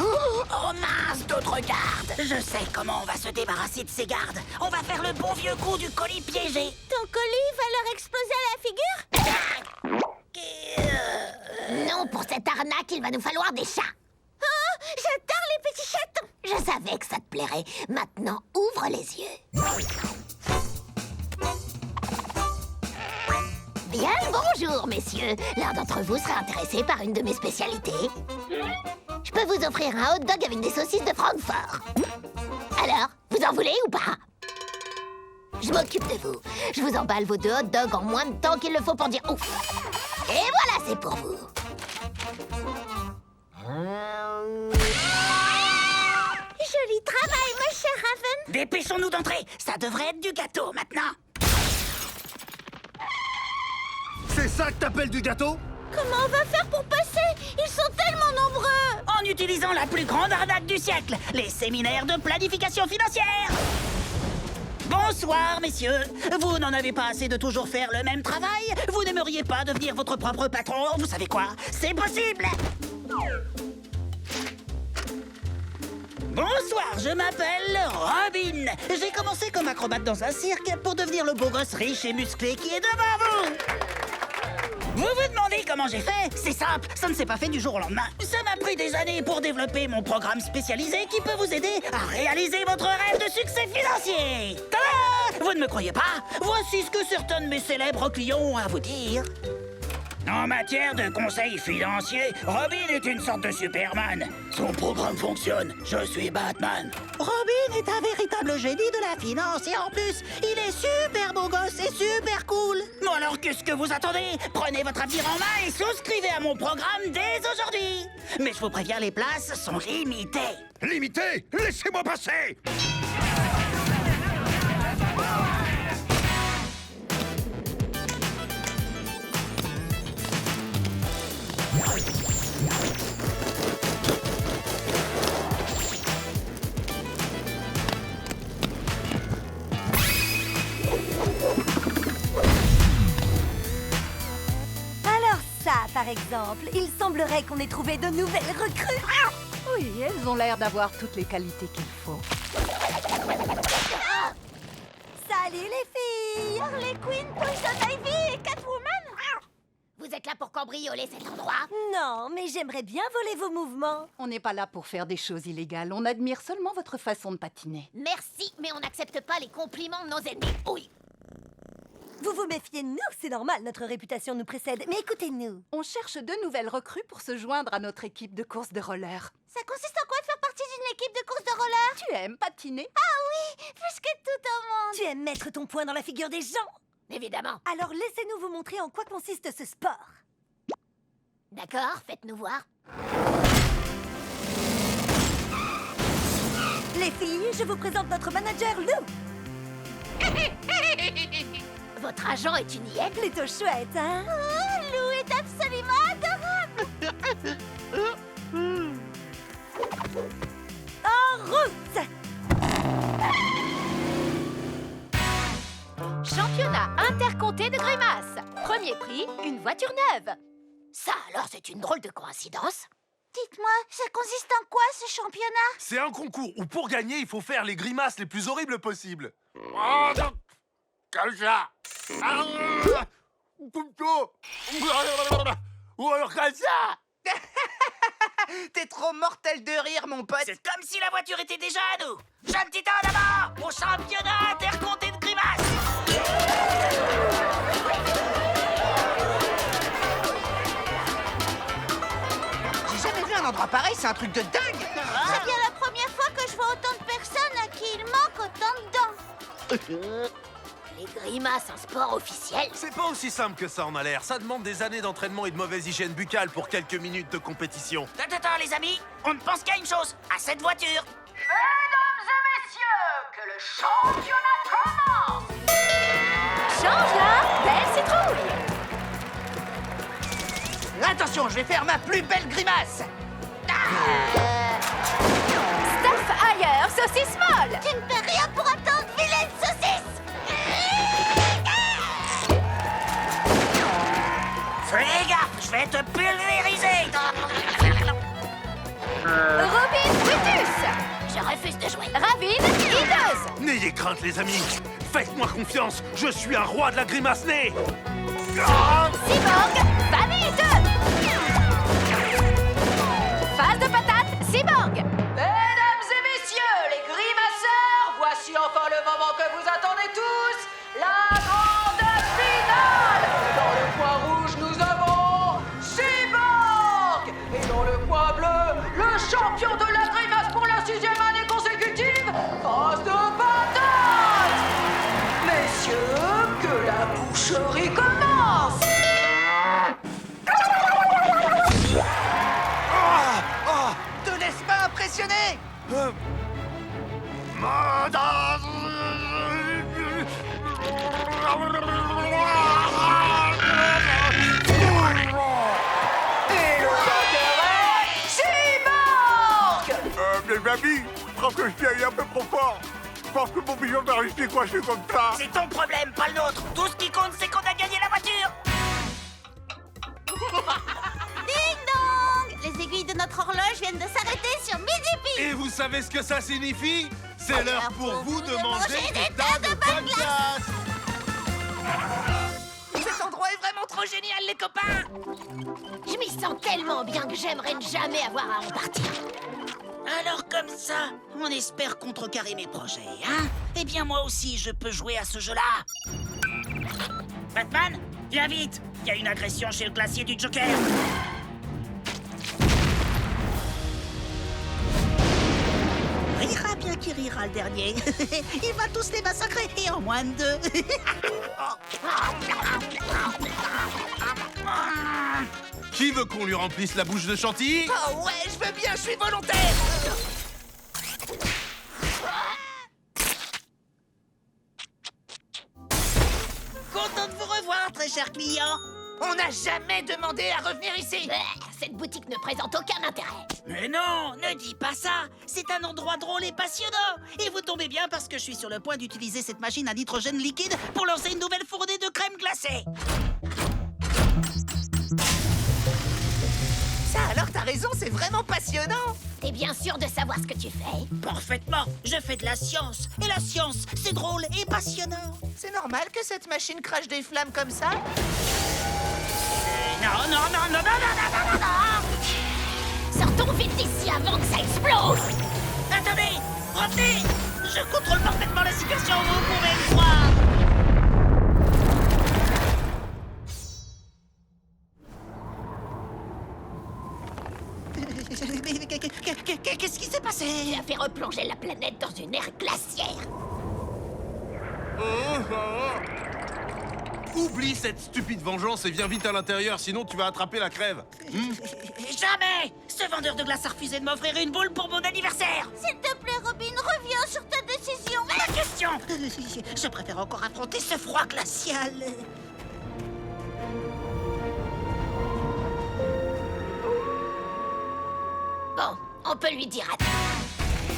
Oh mince, d'autres gardes. Je sais comment on va se débarrasser de ces gardes. On va faire le bon vieux coup du colis piégé. Ton colis va leur exploser à la figure? Non, pour cette arnaque, il va nous falloir des chats. Oh, j'adore les petits chatons. Je savais que ça te plairait. Maintenant, ouvre les yeux. Bien le bonjour, messieurs. L'un d'entre vous serait intéressé par une de mes spécialités. Je peux vous offrir un hot dog avec des saucisses de Francfort. Alors, vous en voulez ou pas? Je m'occupe de vous. Je vous emballe vos 2 hot dogs en moins de temps qu'il le faut pour dire ouf. Et voilà, c'est pour vous. Joli travail, ma chère Raven. Dépêchons-nous d'entrer. Ça devrait être du gâteau maintenant. C'est ça que t'appelles du gâteau? Comment on va faire pour passer? Ils sont tellement nombreux. En utilisant la plus grande arnaque du siècle, les séminaires de planification financière. Bonsoir, messieurs. Vous n'en avez pas assez de toujours faire le même travail? Vous n'aimeriez pas devenir votre propre patron? Vous savez quoi? C'est possible! Bonsoir, je m'appelle Robin. J'ai commencé comme acrobate dans un cirque pour devenir le beau gosse riche et musclé qui est devant vous. Vous vous demandez comment j'ai fait? C'est simple, ça ne s'est pas fait du jour au lendemain. Ça m'a pris des années pour développer mon programme spécialisé qui peut vous aider à réaliser votre rêve de succès financier. Tada! Vous ne me croyez pas? Voici ce que certains de mes célèbres clients ont à vous dire. En matière de conseils financiers, Robin est une sorte de Superman. Son programme fonctionne. Je suis Batman. Robin est un véritable génie de la finance et en plus, il est super beau gosse et super cool. Bon alors, qu'est-ce que vous attendez? Prenez votre avenir en main et souscrivez à mon programme dès aujourd'hui. Mais je vous préviens, les places sont limitées. Limité? Laissez-moi passer! Alors ça, par exemple, il semblerait qu'on ait trouvé de nouvelles recrues. Oui, elles ont l'air d'avoir toutes les qualités qu'il faut. Salut les filles! Harley Quinn, Poison Ivy et Catwoman. Vous êtes là pour cambrioler cet endroit? Non, mais j'aimerais bien voler vos mouvements. On n'est pas là pour faire des choses illégales. On admire seulement votre façon de patiner. Merci, mais on n'accepte pas les compliments de nos ennemis. Oui. Vous vous méfiez de nous, c'est normal, notre réputation nous précède. Mais écoutez-nous. On cherche de nouvelles recrues pour se joindre à notre équipe de course de roller. Ça consiste en quoi de faire partie d'une équipe de course de roller? Tu aimes patiner? Ah oui, plus que tout au monde. Tu aimes mettre ton poing dans la figure des gens? Évidemment. Alors laissez-nous vous montrer en quoi consiste ce sport. D'accord, faites-nous voir. Les filles, je vous présente notre manager Lou. Votre agent est une hyène? Plutôt chouette, hein? Oh, Lou est absolument adorable. En route! Championnat intercomté de grimaces. Premier prix, une voiture neuve. Ça, alors, c'est une drôle de coïncidence. Dites-moi, ça consiste en quoi ce championnat? C'est un concours où pour gagner, il faut faire les grimaces les plus horribles possibles. Comme ça. Ou alors comme ça. T'es trop mortel de rire, mon pote. C'est comme si la voiture était déjà à nous. Jeune titan d'abord au championnat intercomté de grimaces. J'ai jamais vu un endroit pareil, c'est un truc de dingue. C'est bien la première fois que je vois autant de personnes à qui il manque autant de dents. Les grimaces, un sport officiel? C'est pas aussi simple que ça en a l'air. Ça demande des années d'entraînement et de mauvaise hygiène buccale pour quelques minutes de compétition. Attends, les amis, on ne pense qu'à une chose, à cette voiture. Mesdames et messieurs, que le championnat commence! Change-la, belle citrouille. Attention, je vais faire ma plus belle grimace. Stuff ailleurs, saucisse molle. Tu ne fais rien pour attendre, vilaine saucisse! Fais gaffe, je vais te pulvériser. Robin Brutus. Je refuse de jouer. Ravine hideuse. N'ayez crainte, les amis. Faites-moi confiance. Je suis un roi de la grimace nez. Ah Cyborg Vanite. Phase de patate Cyborg. Mesdames et messieurs, les grimaceurs, voici enfin le moment que vous attendez tous, la grande finale. Dans le coin rouge, nous avons Cyborg. Et dans le coin bleu, le champion de la grimace pour la 6e année consécutive, Phase de patate. Messieurs, que la boucherie commence. Te laisse pas impressionner. Et le vainqueur est Cyborg. Mes amis, je crois que je suis allé un peu trop fort. Je pense que mon pigeon va rester coincé comme ça. C'est ton problème, pas le nôtre. Tout ce qui compte, c'est qu'on a gagné la voiture. Ding dong! Les aiguilles de notre horloge viennent de s'arrêter sur midi pile. Et vous savez ce que ça signifie? C'est l'heure pour vous de manger manger des tas de bonnes glaces. Cet endroit est vraiment trop génial, les copains. Je m'y sens tellement bien que j'aimerais ne jamais avoir à repartir. Alors comme ça, on espère contrecarrer mes projets, hein? Eh bien moi aussi, je peux jouer à ce jeu-là. Batman, viens vite. Il y a une agression chez le glacier du Joker. Rira bien qui rira le dernier. Il va tous les massacrer et en moins de 2. Qui veut qu'on lui remplisse la bouche de chantilly? Oh ouais, je veux bien, je suis volontaire. Content de vous revoir, très cher client. On n'a jamais demandé à revenir ici. Cette boutique ne présente aucun intérêt. Mais non, ne dis pas ça. C'est un endroit drôle et passionnant. Et vous tombez bien parce que je suis sur le point d'utiliser cette machine à nitrogène liquide pour lancer une nouvelle fournée de crème glacée. Ça alors, t'as raison, c'est vraiment passionnant. T'es bien sûr de savoir ce que tu fais? Parfaitement. Je fais de la science. Et la science, c'est drôle et passionnant. C'est normal que cette machine crache des flammes comme ça. Non, non, non, non, non, non, non, non, non. Sortons vite d'ici avant que ça explose! Attendez, revenez. Je contrôle parfaitement la situation, vous pouvez me croire. Qu'est-ce qui s'est passé? Tu as fait replonger la planète dans une ère glaciaire. Oublie cette stupide vengeance et viens vite à l'intérieur, sinon tu vas attraper la crève. Jamais! Ce vendeur de glace a refusé de m'offrir une boule pour mon anniversaire! S'il te plaît, Robin, reviens sur ta décision. Pas question! Je préfère encore affronter ce froid glacial. Bon, on peut lui dire adieu.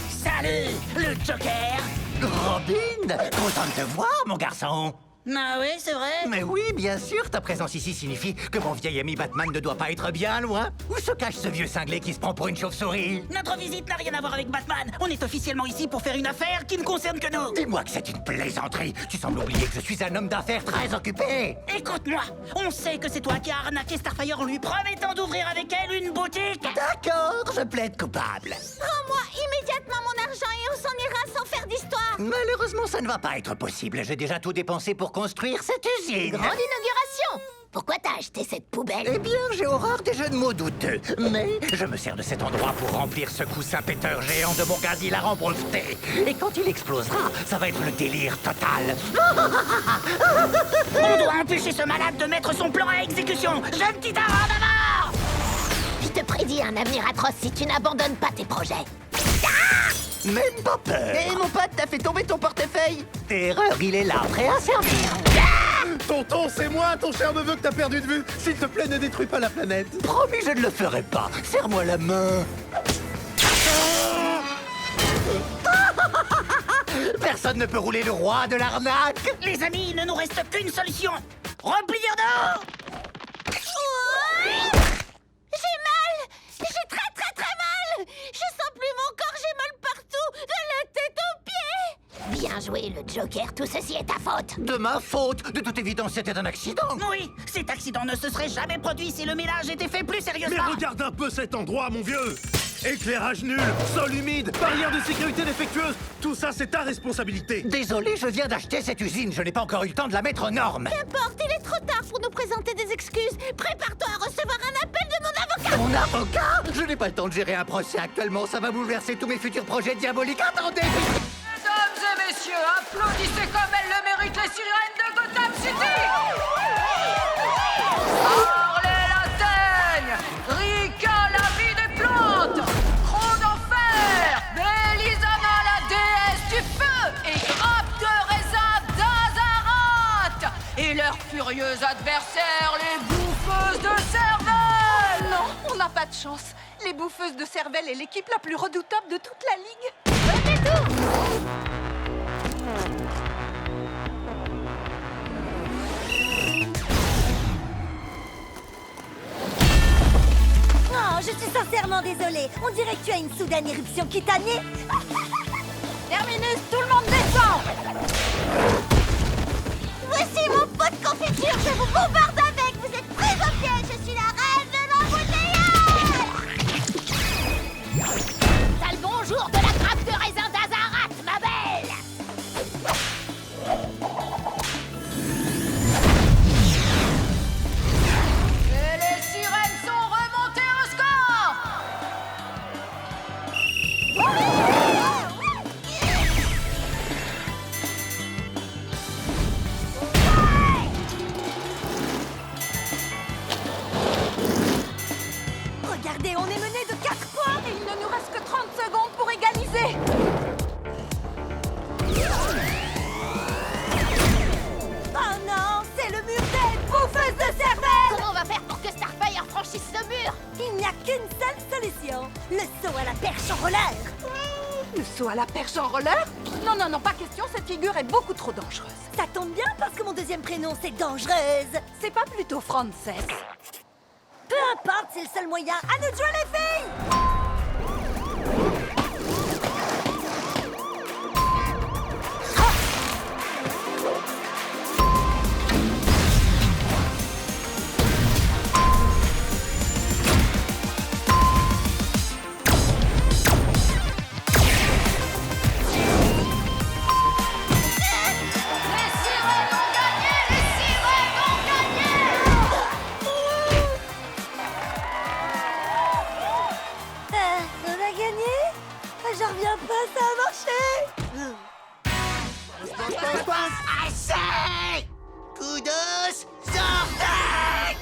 Salut, le Joker! Robin, content de te voir, mon garçon. Ah oui, c'est vrai? Mais oui, bien sûr, ta présence ici signifie que mon vieil ami Batman ne doit pas être bien loin. Où se cache ce vieux cinglé qui se prend pour une chauve-souris? Notre visite n'a rien à voir avec Batman. On est officiellement ici pour faire une affaire qui ne concerne que nous. Dis-moi que c'est une plaisanterie. Tu sembles oublier que je suis un homme d'affaires très occupé. Écoute-moi, on sait que c'est toi qui as arnaqué Starfire en lui promettant d'ouvrir avec elle une boutique. D'accord, je plaide coupable. Rends-moi immédiatement mon argent et on s'en ira sans faire d'histoire. Malheureusement, ça ne va pas être possible. J'ai déjà tout dépensé pour construire cette usine. Grande inauguration! Pourquoi t'as acheté cette poubelle? Eh bien, j'ai horreur des jeux de mots douteux. Mais je me sers de cet endroit pour remplir ce coussin péteur géant de mon gaz hilarant breveté. Et quand il explosera, ça va être le délire total. On doit empêcher ce malade de mettre son plan à exécution. Jeune titan, en avant! Je te prédis un avenir atroce si tu n'abandonnes pas tes projets. Même pas peur. Hé, mon pote, t'as fait tomber ton portefeuille. Terreur, il est là, prêt à servir. Tonton, c'est moi, ton cher neveu que t'as perdu de vue. S'il te plaît, ne détruis pas la planète. Promis, je ne le ferai pas. Serre-moi la main. Personne ne peut rouler le roi de l'arnaque. Les amis, il ne nous reste qu'une solution. Replions-nous! J'ai mal. J'ai très très très mal. Bien joué, le Joker, tout ceci est ta faute. De ma faute. De toute évidence, c'était un accident. Oui, cet accident ne se serait jamais produit si le ménage était fait plus Mais sérieusement. regarde un peu cet endroit, mon vieux! Éclairage nul, sol humide, barrière de sécurité défectueuse, tout ça c'est ta responsabilité! Désolé, je viens d'acheter cette usine. Je n'ai pas encore eu le temps de la mettre aux normes. Qu'importe, il est trop tard pour nous présenter des excuses. Prépare-toi à recevoir un appel de mon avocat. Mon avocat? Je n'ai pas le temps de gérer un procès actuellement. Ça va bouleverser tous mes futurs projets diaboliques. Attendez! Mesdames et messieurs, applaudissez comme elles le méritent les sirènes de Gotham City! Harley la Teigne, Rika la vie des plantes, Croc d'enfer, Belisana la déesse du feu et Grappe de raisin d'Azarat et leurs furieux adversaires, les bouffeuses de cervelle! Non, on n'a pas de chance. Les bouffeuses de cervelle est l'équipe la plus redoutable de toute la ligue. Oh, je suis sincèrement désolée. On dirait que tu as une soudaine éruption cutanée. Terminus, tout le monde descend. Voici mon pot de confiture. Je vous bombarde avec. Vous êtes pris au piège. Je suis la reine de l'embouteillage. T'as le bonjour de la grappe de raisin d'Azarat, ma belle. Et les sirènes sont remontées au score! Regardez, on est mené de 4 points. Et il ne nous reste que 30 secondes pour égaliser. Oh non, c'est le mur des bouffeuses de cervelle. Comment on va faire pour que Starfire franchisse ce mur? Il n'y a qu'une seule solution. Le saut à la perche en roller. Le saut à la perche en roller? Non, non, non, pas question, cette figure est beaucoup trop dangereuse. Ça tombe bien parce que mon deuxième prénom, c'est Dangereuse. C'est pas plutôt Frances? Peu importe, c'est le seul moyen. À nous de jouer, les filles. Les sirènes ont gagné! Les sirènes ont gagné! On a gagné. J'en reviens pas, ça a marché. Assez! Kudos, sortez!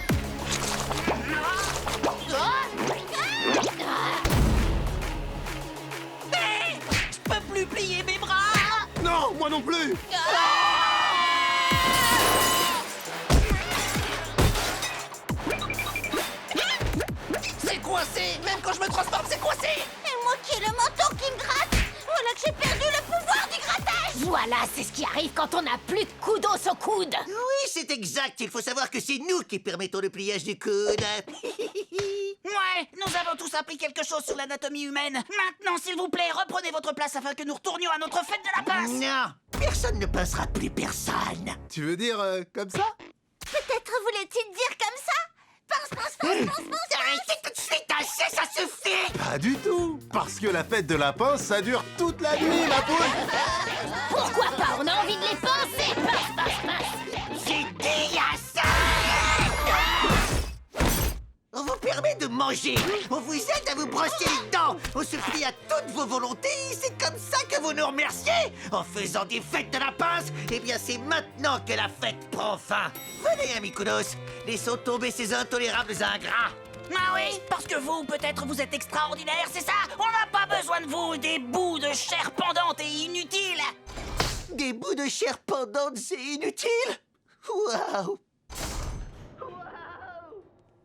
Je peux plus plier mes bras. Non, moi non plus! C'est coincé. Même quand je me transforme, c'est coincé. Et moi qui ai le menton qui me gratte. Voilà que j'ai perdu le pouvoir du grattage. Voilà, c'est ce qui arrive quand on n'a plus de coudos au coude. Oui, c'est exact. Il faut savoir que c'est nous qui permettons le pliage du coude. Ouais, nous avons tous appris quelque chose sur l'anatomie humaine. Maintenant, s'il vous plaît, reprenez votre place afin que nous retournions à notre fête de la pince. Non, personne ne pincera plus personne. Tu veux dire comme ça? Peut-être voulait-il dire comme ça. Pince, pince, pince, pince, pince. Arrêtez tout de suite, assez, ça suffit! Pas du tout! Parce que la fête de la pince, ça dure toute la nuit, ma poule! Pourquoi pas? On a envie de les pincer. Pince, pince, pince. J'ai dit assez! On vous permet de manger, on vous aide à vous brosser les dents, on se plie à toutes vos volontés, c'est comme ça que vous nous remerciez! En faisant des fêtes de la pince, eh bien c'est maintenant que la fête prend fin! Venez, amis Kudos, laissons tomber ces intolérables ingrats! Ah oui, parce que vous, peut-être, vous êtes extraordinaire, c'est ça? On n'a pas besoin de vous, des bouts de chair pendante et inutiles. Des bouts de chair pendante, c'est inutile? Waouh!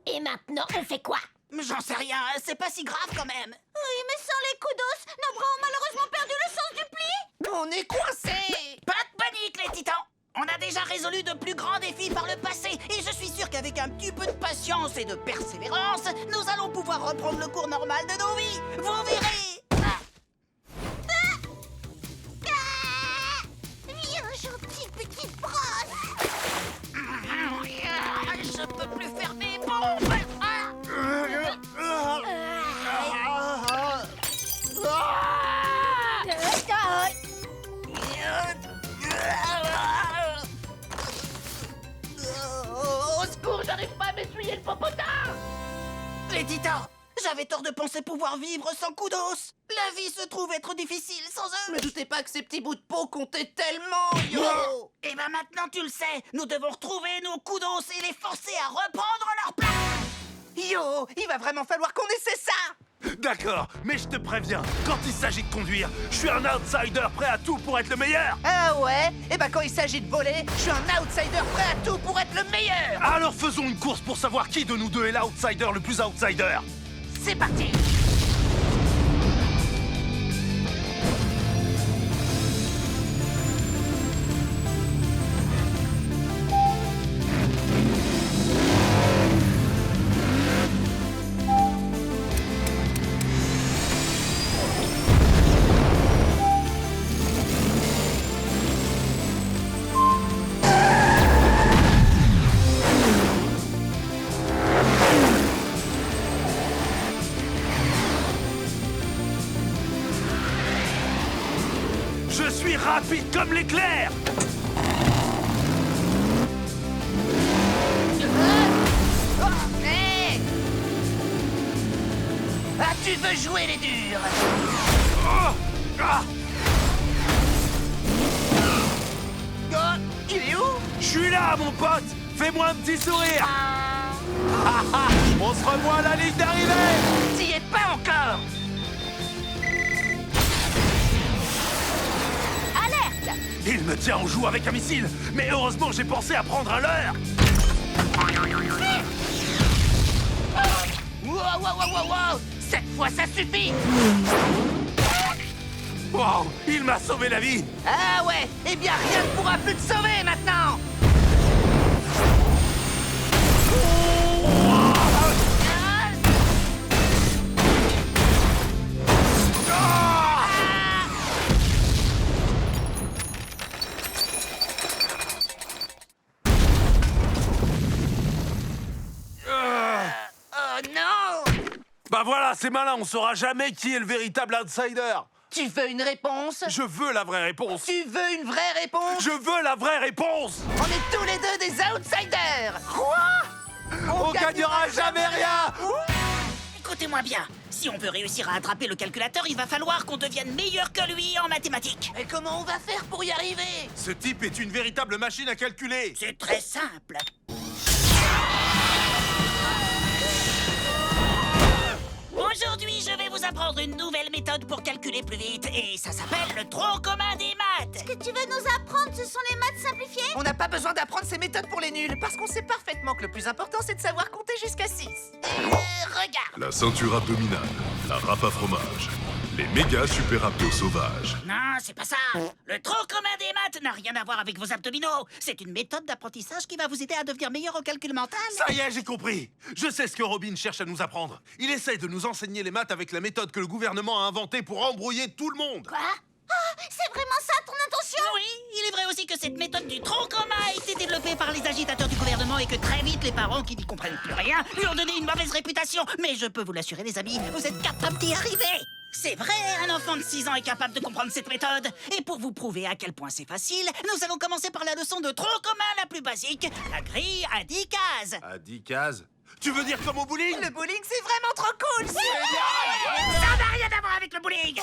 Et maintenant, on fait quoi? J'en sais rien, c'est pas si grave quand même. Oui, mais sans les kudos, nos bras ont malheureusement perdu le sens du pli. On est coincés. Pas de panique, les titans. On a déjà résolu de plus grands défis par le passé, et je suis sûr qu'avec un petit peu de patience et de persévérance, nous allons pouvoir reprendre le cours normal de nos vies. Vous verrez. les titans! J'avais tort de penser pouvoir vivre sans Kudos. La vie se trouve être difficile sans eux. Ne doutez pas que ces petits bouts de peau comptaient tellement, yo. Et ben maintenant tu le sais, nous devons retrouver nos Kudos et les forcer à reprendre leur place. Yo, il va vraiment falloir qu'on essaie ça. D'accord, mais je te préviens, quand il s'agit de conduire, je suis un outsider prêt à tout pour être le meilleur. Ah ouais? Et bah quand il s'agit de voler, je suis un outsider prêt à tout pour être le meilleur. Alors faisons une course pour savoir qui de nous deux est l'outsider le plus outsider. C'est parti. Je suis rapide comme l'éclair. Hey! Ah, tu veux jouer les durs? Oh, ah, Oh, il est où? je suis là, mon pote. Fais-moi un petit sourire. On se revoit à la ligne d'arrivée. T'y es pas encore. Alerte! Il me tient en joue avec un missile, mais heureusement j'ai pensé à prendre un leurre. Wow, wow, wow, wow, wow. Cette fois, ça suffit. Wow, il m'a sauvé la vie. Ah ouais, eh bien rien ne pourra plus te sauver maintenant. Oh non! Bah voilà, c'est malin, on saura jamais qui est le véritable outsider. Tu veux une réponse? Je veux la vraie réponse. Tu veux une vraie réponse? Je veux la vraie réponse. On est tous les deux des outsiders! Quoi? On gagnera jamais rien. Écoutez-moi bien, si on veut réussir à attraper le calculateur, il va falloir qu'on devienne meilleur que lui en mathématiques. Et comment on va faire pour y arriver? Ce type est une véritable machine à calculer. C'est très simple. Aujourd'hui, je vais vous apprendre une nouvelle méthode pour calculer plus vite, et ça s'appelle le tronc commun des maths. Ce que tu veux nous apprendre, ce sont les maths simplifiées? On n'a pas besoin d'apprendre ces méthodes pour les nuls, parce qu'on sait parfaitement que le plus important, c'est de savoir compter jusqu'à 6. Regarde. La ceinture abdominale, la râpe à fromage, les méga super abdos sauvages. Non, c'est pas ça. Le tronc commun des maths n'a rien à voir avec vos abdominaux. C'est une méthode d'apprentissage qui va vous aider à devenir meilleur au calcul mental. Ça y est, j'ai compris. Je sais ce que Robin cherche à nous apprendre. Il essaie de nous enseigner les maths avec la méthode que le gouvernement a inventée pour embrouiller tout le monde. Quoi? C'est vraiment ça ton intention? Oui, il est vrai aussi que cette méthode du tronc commun a été développée par les agitateurs du gouvernement et que très vite les parents qui n'y comprennent plus rien lui ont donné une mauvaise réputation. Mais je peux vous l'assurer les amis, vous êtes capables d'y arriver. C'est vrai, un enfant de 6 ans est capable de comprendre cette méthode. Et pour vous prouver à quel point c'est facile, nous allons commencer par la leçon de tronc commun la plus basique, la grille à 10 cases. À 10 cases. Tu veux dire comme au bowling? Le bowling, c'est vraiment trop cool! Ça n'a rien à voir avec le bowling.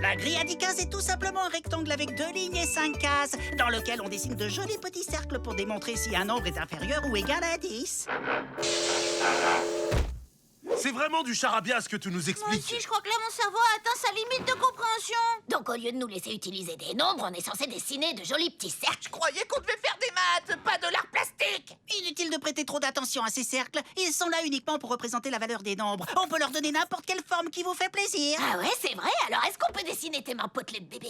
La grille à 10 cases est tout simplement un rectangle avec 2 lignes et 5 cases, dans lequel on dessine de jolis petits cercles pour démontrer si un nombre est inférieur ou égal à 10. C'est vraiment du charabia ce que tu nous Moi expliques. aussi, je crois que là, mon cerveau a atteint sa limite de compréhension. Donc au lieu de nous laisser utiliser des nombres, on est censé dessiner de jolis petits cercles. Je croyais qu'on devait faire des maths, pas de l'art plastique! Inutile de prêter trop d'attention à ces cercles, ils sont là uniquement pour représenter la valeur des nombres. On peut leur donner n'importe quelle forme qui vous fait plaisir. Ah ouais, c'est vrai. Alors est-ce qu'on peut dessiner tes mains potelées de bébé?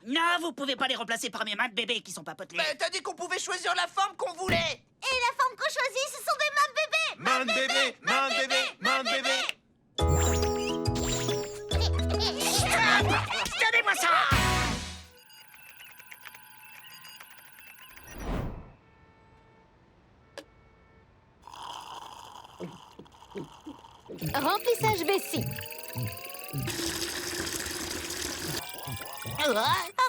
Non, vous pouvez pas les remplacer par mes mains de bébé qui sont pas potelées. Mais t'as dit qu'on pouvait choisir la forme qu'on voulait! Et la forme qu'on choisit, ce sont des mains de bébé. Main de bébé, main de bébé, main de bébé. Donnez-moi ça! Remplissage vessie. Oh,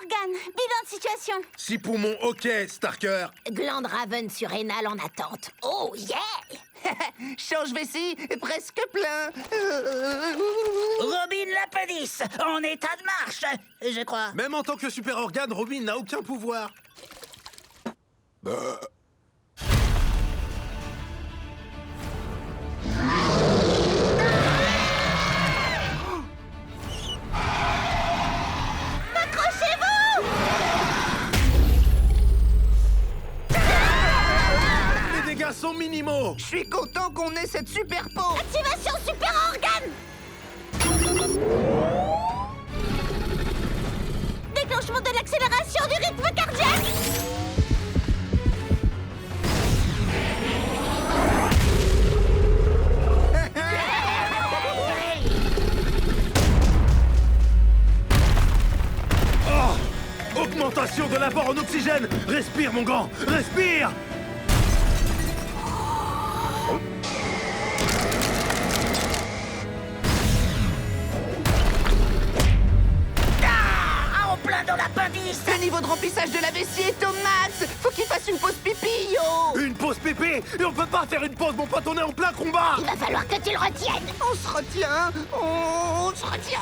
Organe, bilan de situation. 6 poumons, ok, Starker. Glande Raven surrénale en attente. Oh yeah! Change vessie, presque plein. Robin l'appendice, en état de marche, je crois. Même en tant que super organe, Robin n'a aucun pouvoir. Les dégâts sont minimaux. Je suis content qu'on ait cette super peau. Activation super organe. Déclenchement de l'accélération du rythme cardiaque. Augmentation de l'apport en oxygène. Respire, mon grand, respire. Ah, en plein dans l'appendice. Le niveau de remplissage de la vessie est au max. Faut qu'il fasse une pause pipi, yo. Une pause pépé. Et on peut pas faire une pause, mon pote, on est en plein combat. Il va falloir que tu le retiennes. On se retient. On se retient.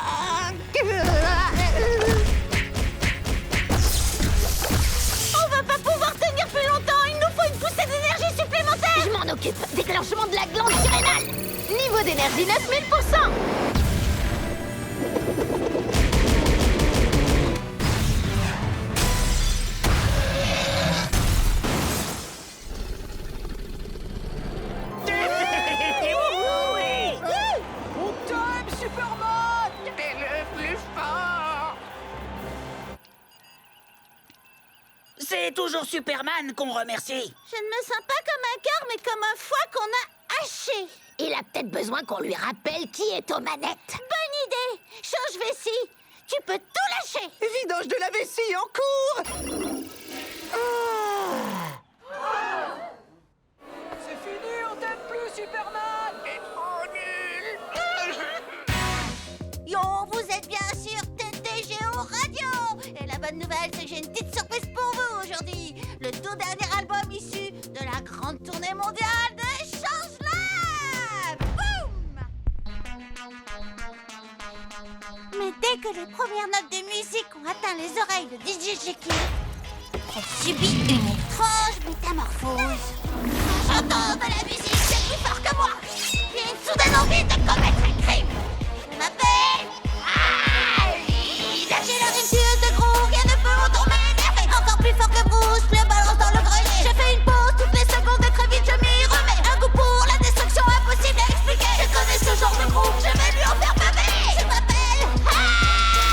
On va pas pouvoir tenir plus longtemps. Il nous faut une poussée d'énergie supplémentaire. Je m'en occupe. Déclenchement de la glande surrénale. Niveau d'énergie 9000%. On t'aime, Superman. T'es le plus fort. C'est toujours Superman qu'on remercie. Je ne me sens pas comme un cœur, mais comme un foie qu'on a haché. Il a peut-être besoin qu'on lui rappelle qui est aux manettes. Bonne idée. Change vessie. Tu peux tout lâcher. Vidange de la vessie en cours. C'est fini, on t'aime plus, Superman. T'es trop nul. Yo, vous êtes bien sûr TTGO Radio. Et la bonne nouvelle, c'est que j'ai une petite surprise pour vous aujourd'hui. Le tout dernier album issu de la grande tournée mondiale de Changelab. Boum! Mais dès que les premières notes de musique ont atteint les oreilles de DJ Jekyll, elle subit une étrange métamorphose. J'entends de la musique, c'est plus fort que moi. J'ai une soudaine envie de commettre un crime. Je m'appelle Aïda. J'ai la rime tueuse de gros, rien ne peut autant m'énerver. Encore plus fort que Bruce, le balance dans le grenier. Je fais une pause toutes les secondes et très vite je m'y remets. Un goût pour la destruction impossible à expliquer. Je connais ce genre de groupe, je vais lui en faire baver. Je m'appelle Aïda.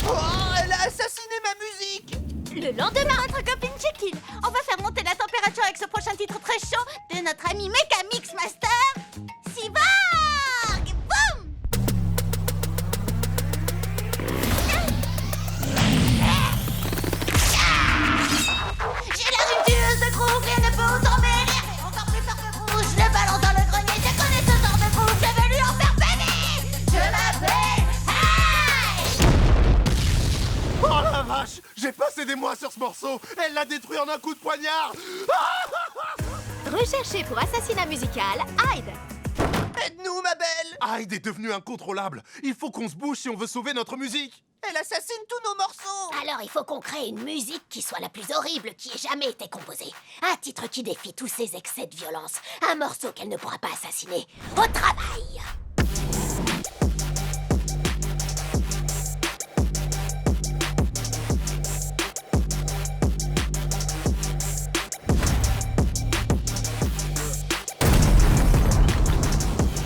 Oh, elle a assassiné ma musique. Le lendemain, notre copine Jekyll, on va faire monter la température avec ce prochain titre très chaud de notre ami Mecha Mix Master, Cyborg. Boum! J'ai la rime tueuse de groove, rien ne peut autant m'énerver. Encore plus fort que Bruce, je le balance dans le grenier. Je connais ce genre de groove, je vais lui en faire baver. Je m'appelle Aïe. Oh la vache, j'ai passé des mois sur ce morceau. Elle l'a détruit en un coup de poignard. Recherché pour assassinat musical, Hyde. Aide-nous, ma belle. Hyde est devenu incontrôlable. Il faut qu'on se bouge si on veut sauver notre musique. Elle assassine tous nos morceaux. Alors il faut qu'on crée une musique qui soit la plus horrible qui ait jamais été composée. Un titre qui défie tous ces excès de violence. Un morceau qu'elle ne pourra pas assassiner. Au travail!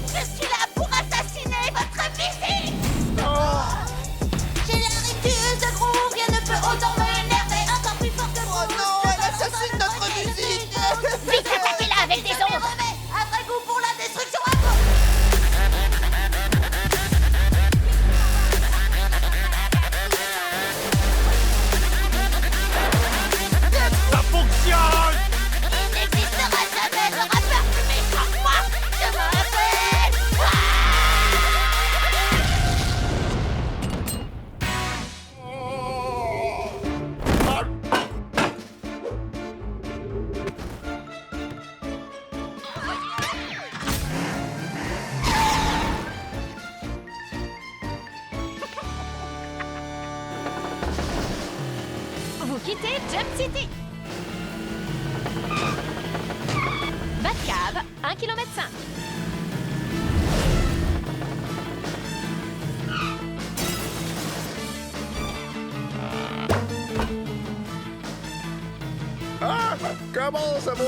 Je suis là pour assassiner votre musique. J'ai la rime tueuse de groove, rien ne peut autant m'énerver. Encore plus fort que Oh Bruce, non, je elle balance assassine dans le notre grenier. musique. Vite, attaquez-la avec des Je m'y ondes! remets. Un vrai goût pour la destruction. Jump City. Batcave, 1,5 km. Ah, comment ça va?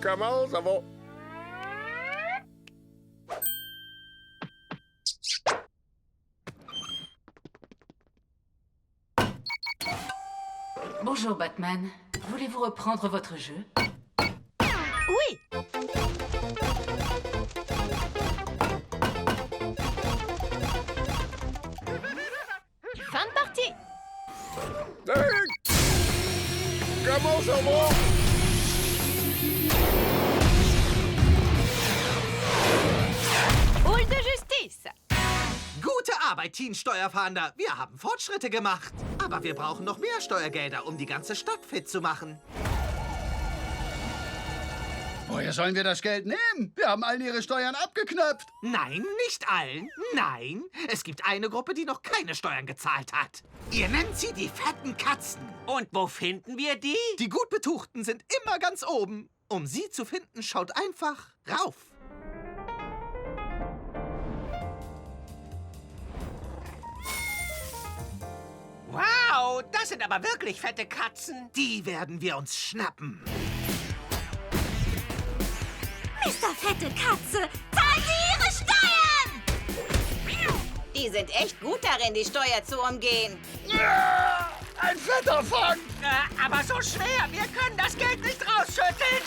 Comment ça va? Bonjour Batman. Voulez-vous reprendre votre jeu? Oui. Fin de partie. Hey! Comment ça va? Boule de justice. Gute Arbeit, Team Steuerfahnder. Wir haben Fortschritte gemacht. Aber wir brauchen noch mehr Steuergelder, um die ganze Stadt fit zu machen. Woher sollen wir das Geld nehmen? Wir haben allen ihre Steuern abgeknöpft. Nein, nicht allen. Nein, es gibt eine Gruppe, die noch keine Steuern gezahlt hat. Ihr nennt sie die fetten Katzen. Und wo finden wir die? Die gut Betuchten sind immer ganz oben. Um sie zu finden, schaut einfach rauf. Wow, das sind aber wirklich fette Katzen. Die werden wir uns schnappen. Mr. Fette Katze, zahlen Sie Ihre Steuern! Die sind echt gut darin, die Steuer zu umgehen. Ein fetter Fang! Aber so schwer, wir können das Geld nicht rausschütteln.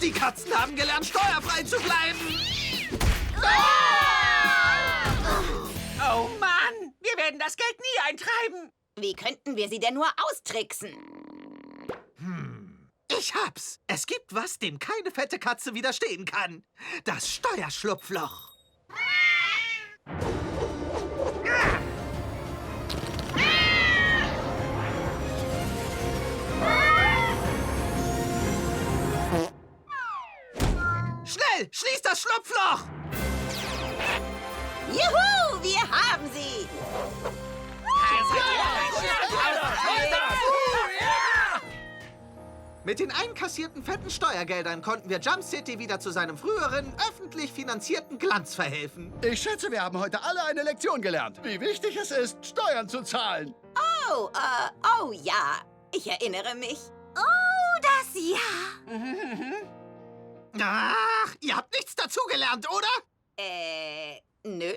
Die Katzen haben gelernt, steuerfrei zu bleiben. Oh Mann, wir werden das Geld nie eintreiben. Wie könnten wir sie denn nur austricksen? Ich hab's. Es gibt was, dem keine fette Katze widerstehen kann. Das Steuerschlupfloch. Schnell, schließ das Schlupfloch! Juhu, wir haben sie! Mit den einkassierten fetten Steuergeldern konnten wir Jump City wieder zu seinem früheren, öffentlich finanzierten Glanz verhelfen. Ich schätze, wir haben heute alle eine Lektion gelernt, wie wichtig es ist, Steuern zu zahlen. Oh ja, ich erinnere mich. Oh, das ja! Ach, ihr habt nichts dazugelernt, oder? Nö.